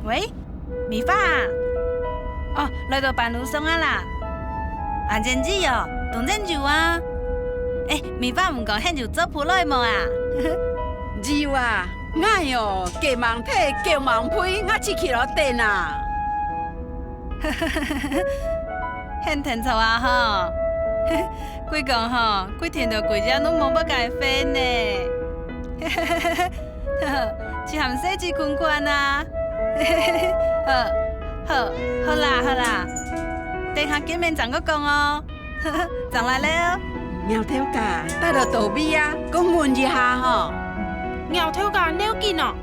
喂，米发啊？哦，来到办路松啊啦。啊，真子哦，当真就啊。米发唔讲，现就做铺来无啊？二啊，哎哟，鸡毛体，鸡毛皮，我去去了电啊。很天错啊吼！规讲吼，规天到规只拢无要改飞呢。一含细子困困啊。好啦，等下见面再个讲哦。再来了。苗头家带到倒尾啊，讲问一下吼。苗头家了紧哦。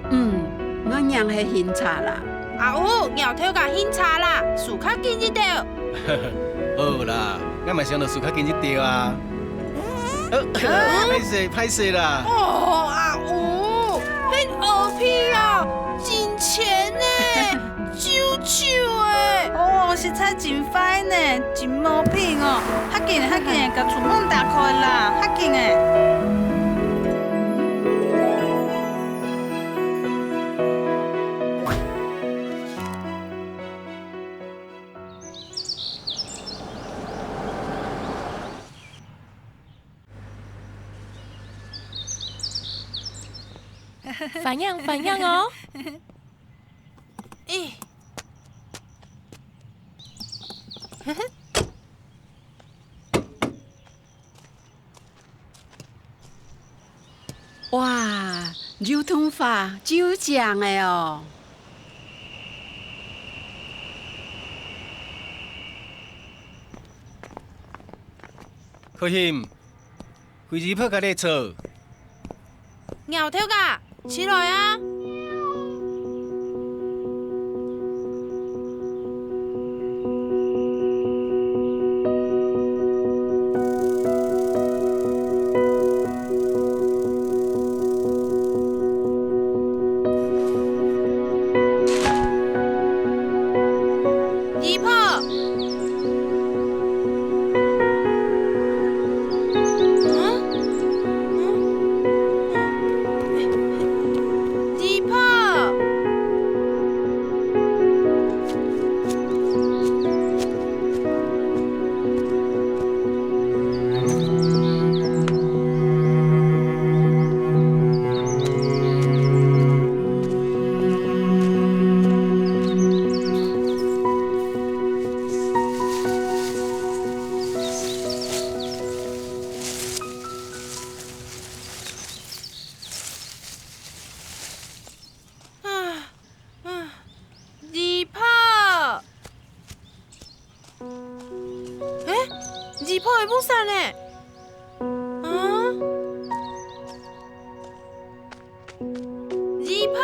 我娘系新茶啦。啊有，苗头家新茶啦，事较紧一点。好啦，我嘛想到事较紧一点啊。歹势啦。哦啊有，迄鹅皮啊，真钱呢，啾啾诶。哦，实在真歹呢，真无品哦。较紧的，甲厝门打开啦，较紧的。反样哦！咦，哇，油通法就酱的哦。可欣，飞机炮甲你坐。苗头家起来啊！二泡会不散呢？二泡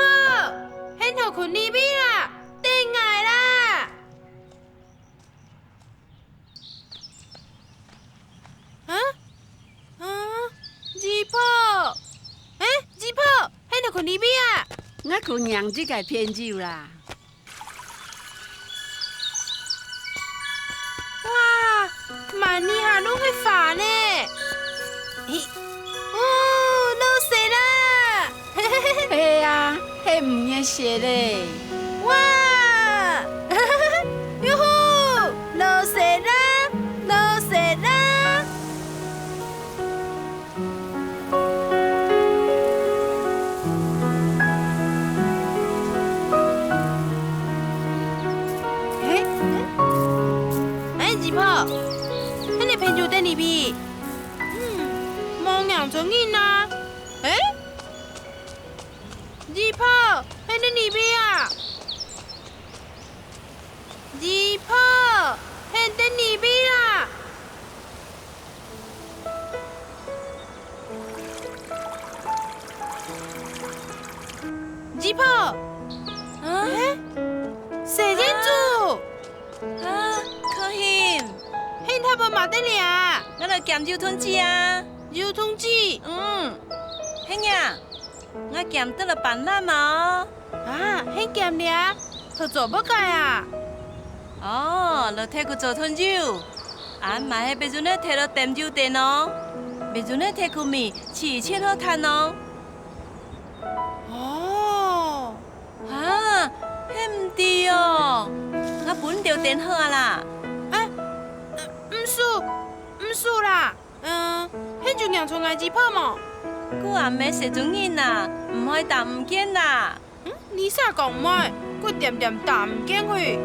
，hen头困里边啦，顶来啦！二泡，二泡，hen头困里边啊！我姑娘这个偏酒啦。万年下拢会发呢！落雪啦！嘿啊，嘿唔热雪嘞！哇！哟呼，落雪啦！落雪啦！二泡。偏就等里边，冇养成瘾啊！二泡喺等里边啊！二泡喺等里边啊！二泡，谁人做？可欣。嘿，他不马得了，我来咸油吞子啊！油吞子，嘿呀，我咸得了板烂嘛！啊，很咸了，他做不改啊？哦，落摕去做吞酒，俺买迄杯阵咧摕到甜酒店哦。袂准咧摕去面，饲堑好趁哦。哦，啊，迄毋对哦，我本着电好啊啦。毋是啦，迄就让从爱子泡嘛。久暗暝洗船囡仔，毋可以踏毋见啦。你啥讲唔爱，佮点点打唔见去。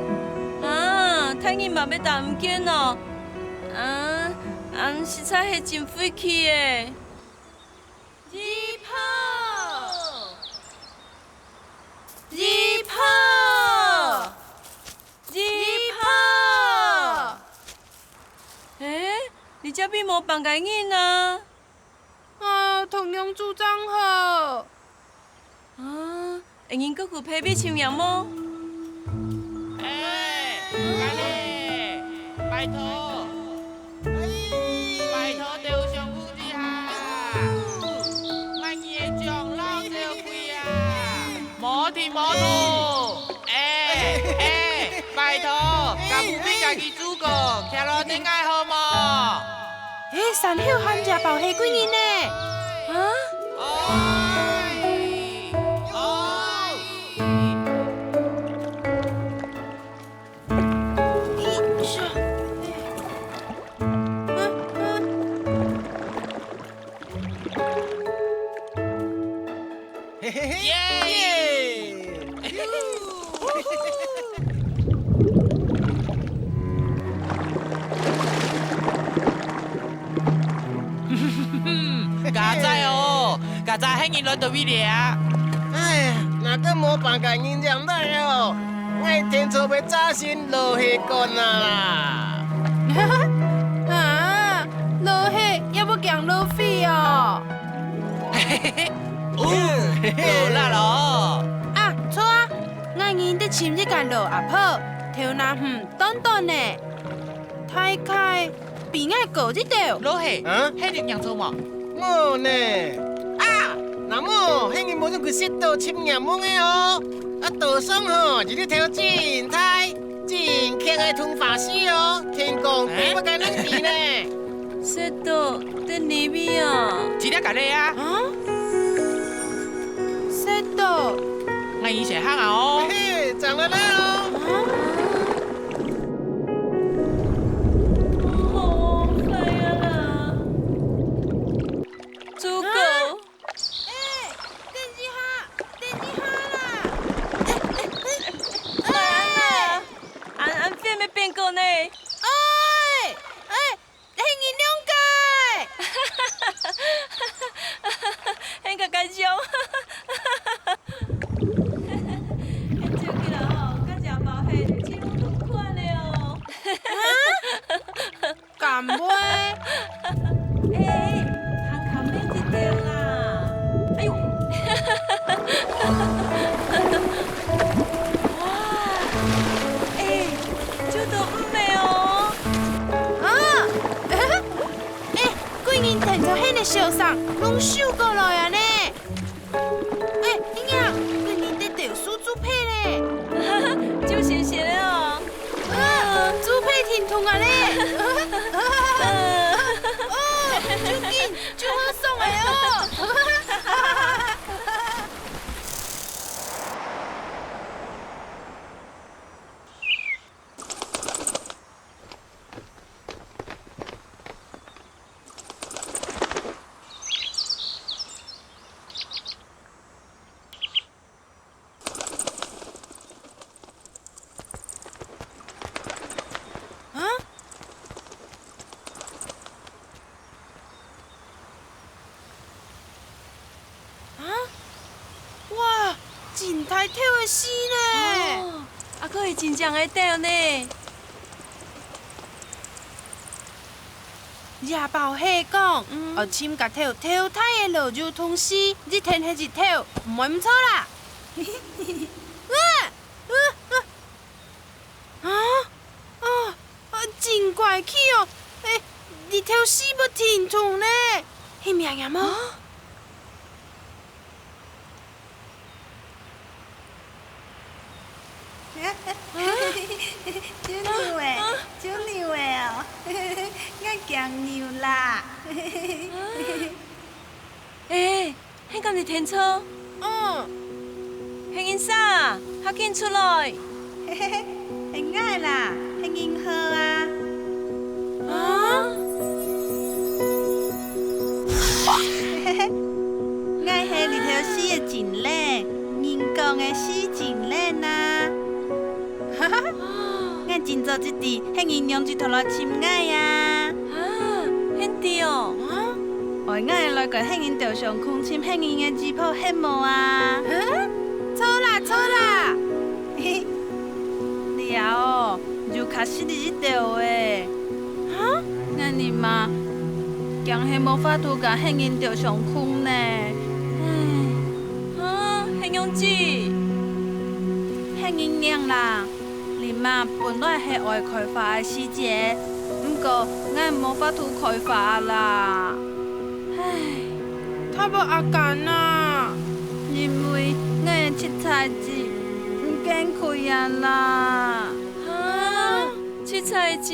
啊，太硬嘛要踏毋见哦。实在係真费气诶。日泡，你这边无放解囡啊？同样主张好。会用搁去批米唱样么？拜托，拜托弟兄夫妻哈，我见长老少贵啊，无甜无吐，拜托，家父比家己煮过，徛路顶爱好无？三休喊食包虾几年呢？嘿嘿嘿！耶！家仔哦，家仔迄日落到位了。哎，若个无办个人让来哦，爱天初要早先落下干啦。落虾要不讲落费哦。落啦咯。错啊，我人得亲一间落阿婆，头那短短呢，太开比我高一条。落下，迄日让做嘛？冇呢，那么迄日无准去食到深夜懵的哦，道上吼日日条真太真强的吞法师哦，天公并不该能比呢。说到得里面啊，几粒咖喱啊？说到，我以前喊啊哦。嘿，长了啦哦。好快啊啦！猪狗，俺变没变过呢？很个感伤。照起来吼，甲食包虾，真同款的哦。敢袂？含面一条啦。哎呦！哇！这都唔美哦。几年停在迄个树上，拢收过来啊呢？英英，几年得掉书猪皮咧？就谢谢哦。猪皮挺痛啊咧！就紧就好送的哦。哇，真太跳的死呢！佫会真正会钓呢。夜报虾讲，学深甲跳跳太的落入通死，日天迄日跳，唔会唔错啦。真怪气哦！日跳死要停住呢，迄命也冇。小牛诶，小牛诶哦，我强牛啦。诶，迄敢是天车？迄因啥？较紧出来！很爱啦，很银河啊。啊！爱迄日头死的真冷，人工的死真冷啊！哈哈，我真做一滴，迄银两只头来深爱呀！很对哦！我爱来个迄银头上空深，迄银的指泡羡慕啊！错啦！嘿，了哦，就卡死伫这条诶！哈？那你嘛，强迄无法度甲迄银头上空呢？很勇子，迄银娘啦，你嘛本来是爱开发的世界，不过我无法度开发啦。唉，他无阿干啊！因为我的七彩子唔见开啊啦。七彩子。